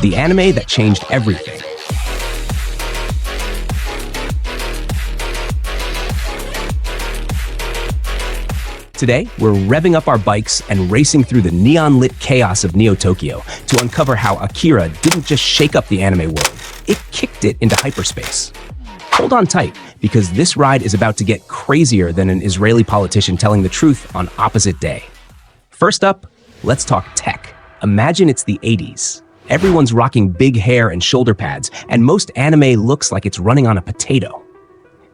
the anime that changed everything. Today, we're revving up our bikes and racing through the neon-lit chaos of Neo-Tokyo to uncover how Akira didn't just shake up the anime world, it kicked it into hyperspace. Hold on tight, because this ride is about to get crazier than an Israeli politician telling the truth on opposite day. First up, let's talk tech. Imagine it's the 80s. Everyone's rocking big hair and shoulder pads, and most anime looks like it's running on a potato.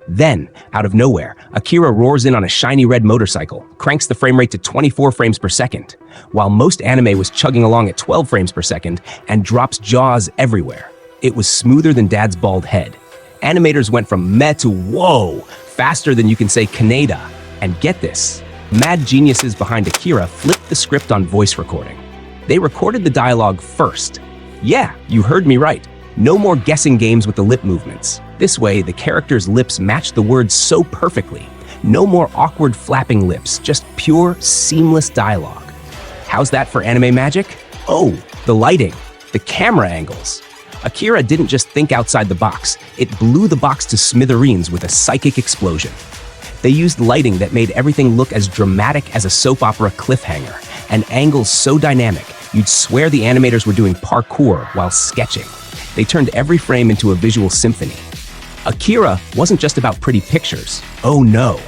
Then, out of nowhere, Akira roars in on a shiny red motorcycle, cranks the frame rate to 24 frames per second, while most anime was chugging along at 12 frames per second and drops jaws everywhere. It was smoother than Dad's bald head. Animators went from meh to whoa, faster than you can say Kaneda. And get this, mad geniuses behind Akira flipped the script on voice recording. They recorded the dialogue first. Yeah, you heard me right. No more guessing games with the lip movements. This way, the characters' lips match the words so perfectly. No more awkward flapping lips, just pure, seamless dialogue. How's that for anime magic? Oh, the lighting, the camera angles. Akira didn't just think outside the box, it blew the box to smithereens with a psychic explosion. They used lighting that made everything look as dramatic as a soap opera cliffhanger, and angles so dynamic, you'd swear the animators were doing parkour while sketching. They turned every frame into a visual symphony. Akira wasn't just about pretty pictures. Oh no.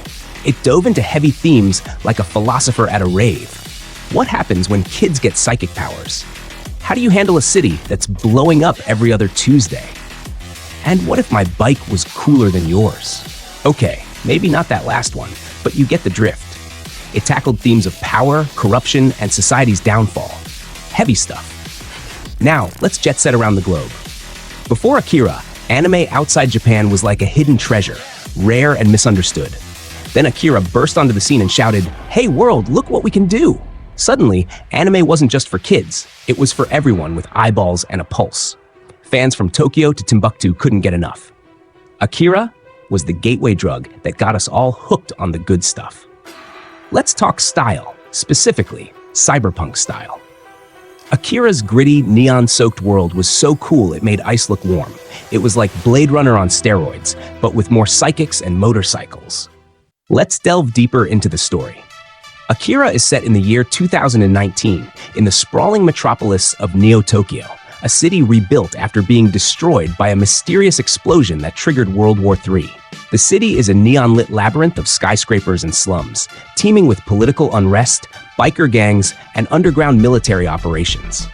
It dove into heavy themes like a philosopher at a rave. What happens when kids get psychic powers? How do you handle a city that's blowing up every other Tuesday? And what if my bike was cooler than yours? Okay, maybe not that last one, but you get the drift. It tackled themes of power, corruption, and society's downfall. Heavy stuff. Now, let's jet set around the globe. Before Akira, anime outside Japan was like a hidden treasure, rare and misunderstood. Then Akira burst onto the scene and shouted, "Hey world, look what we can do!" Suddenly, anime wasn't just for kids, it was for everyone with eyeballs and a pulse. Fans from Tokyo to Timbuktu couldn't get enough. Akira was the gateway drug that got us all hooked on the good stuff. Let's talk style, specifically cyberpunk style. Akira's gritty, neon-soaked world was so cool it made ice look warm. It was like Blade Runner on steroids, but with more psychics and motorcycles. Let's delve deeper into the story. Akira is set in the year 2019 in the sprawling metropolis of Neo-Tokyo, a city rebuilt after being destroyed by a mysterious explosion that triggered World War III. The city is a neon-lit labyrinth of skyscrapers and slums, teeming with political unrest, biker gangs, and underground military operations.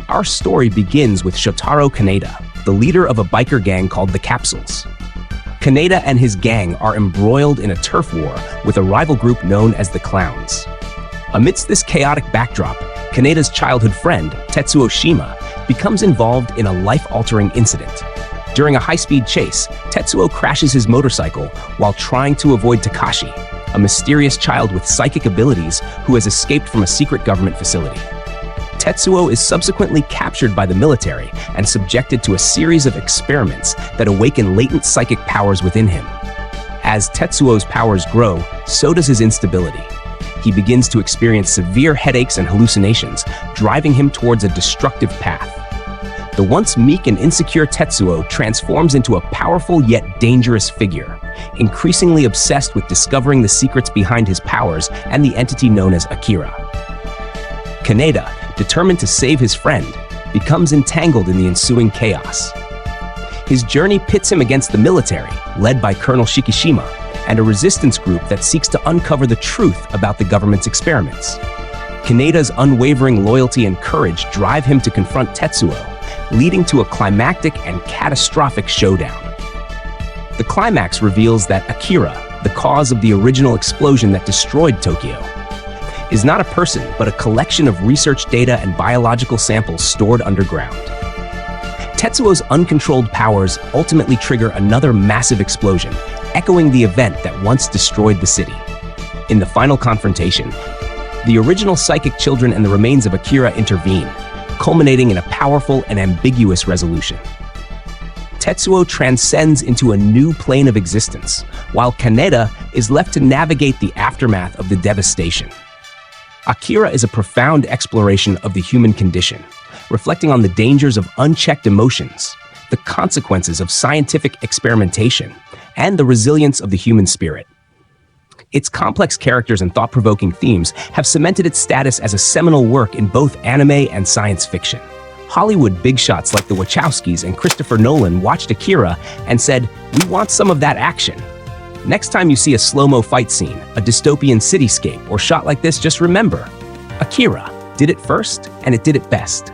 Our story begins with Shotaro Kaneda, the leader of a biker gang called the Capsules. Kaneda and his gang are embroiled in a turf war with a rival group known as the Clowns. Amidst this chaotic backdrop, Kaneda's childhood friend, Tetsuo Shima, becomes involved in a life-altering incident. During a high-speed chase, Tetsuo crashes his motorcycle while trying to avoid Takashi, a mysterious child with psychic abilities who has escaped from a secret government facility. Tetsuo is subsequently captured by the military and subjected to a series of experiments that awaken latent psychic powers within him. As Tetsuo's powers grow, so does his instability. He begins to experience severe headaches and hallucinations, driving him towards a destructive path. The once meek and insecure Tetsuo transforms into a powerful yet dangerous figure, increasingly obsessed with discovering the secrets behind his powers and the entity known as Akira. Kaneda, determined to save his friend, becomes entangled in the ensuing chaos. His journey pits him against the military, led by Colonel Shikishima, and a resistance group that seeks to uncover the truth about the government's experiments. Kaneda's unwavering loyalty and courage drive him to confront Tetsuo, leading to a climactic and catastrophic showdown. The climax reveals that Akira, the cause of the original explosion that destroyed Tokyo, is not a person, but a collection of research data and biological samples stored underground. Tetsuo's uncontrolled powers ultimately trigger another massive explosion, echoing the event that once destroyed the city. In the final confrontation, the original psychic children and the remains of Akira intervene, culminating in a powerful and ambiguous resolution. Tetsuo transcends into a new plane of existence, while Kaneda is left to navigate the aftermath of the devastation. Akira is a profound exploration of the human condition, reflecting on the dangers of unchecked emotions, the consequences of scientific experimentation, and the resilience of the human spirit. Its complex characters and thought-provoking themes have cemented its status as a seminal work in both anime and science fiction. Hollywood big shots like the Wachowskis and Christopher Nolan watched Akira and said, "We want some of that action." Next time you see a slow-mo fight scene, a dystopian cityscape, or shot like this, just remember, Akira did it first, and it did it best.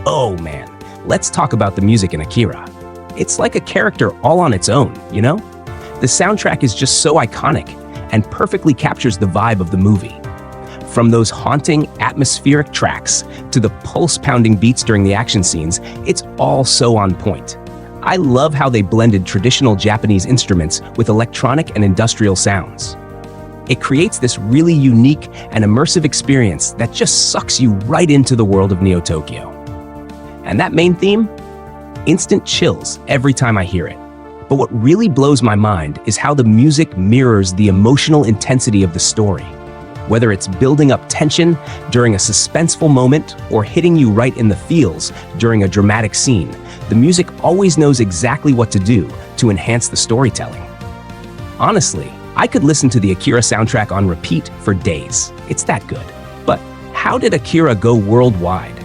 Oh man, let's talk about the music in Akira. It's like a character all on its own, you know? The soundtrack is just so iconic and perfectly captures the vibe of the movie. From those haunting, atmospheric tracks to the pulse-pounding beats during the action scenes, it's all so on point. I love how they blended traditional Japanese instruments with electronic and industrial sounds. It creates this really unique and immersive experience that just sucks you right into the world of Neo Tokyo. And that main theme? Instant chills every time I hear it. But what really blows my mind is how the music mirrors the emotional intensity of the story. Whether it's building up tension during a suspenseful moment or hitting you right in the feels during a dramatic scene, the music always knows exactly what to do to enhance the storytelling. Honestly, I could listen to the Akira soundtrack on repeat for days. It's that good. But how did Akira go worldwide?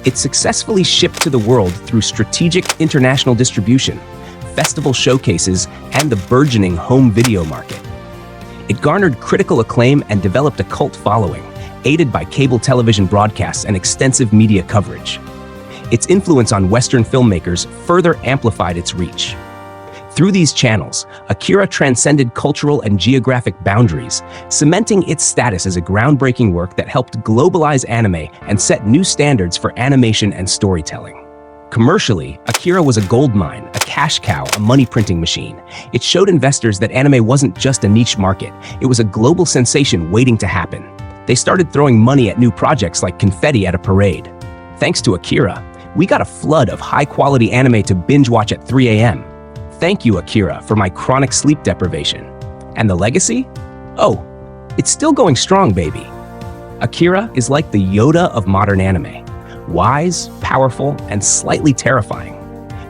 It successfully shipped to the world through strategic international distribution, festival showcases, and the burgeoning home video market. It garnered critical acclaim and developed a cult following, aided by cable television broadcasts and extensive media coverage. Its influence on Western filmmakers further amplified its reach. Through these channels, Akira transcended cultural and geographic boundaries, cementing its status as a groundbreaking work that helped globalize anime and set new standards for animation and storytelling. Commercially, Akira was a goldmine, a cash cow, a money-printing machine. It showed investors that anime wasn't just a niche market, it was a global sensation waiting to happen. They started throwing money at new projects like confetti at a parade. Thanks to Akira, we got a flood of high-quality anime to binge-watch at 3 a.m. Thank you, Akira, for my chronic sleep deprivation. And the legacy? Oh, it's still going strong, baby. Akira is like the Yoda of modern anime. Wise, powerful, and slightly terrifying.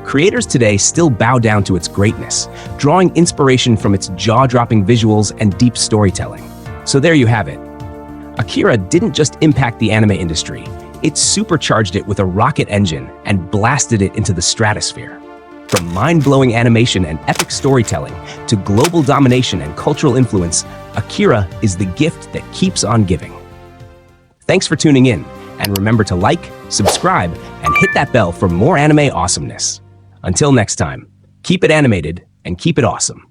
Creators today still bow down to its greatness, drawing inspiration from its jaw-dropping visuals and deep storytelling. So there you have it. Akira didn't just impact the anime industry, it supercharged it with a rocket engine and blasted it into the stratosphere. From mind-blowing animation and epic storytelling to global domination and cultural influence, Akira is the gift that keeps on giving. Thanks for tuning in. And remember to like, subscribe, and hit that bell for more anime awesomeness. Until next time, keep it animated and keep it awesome.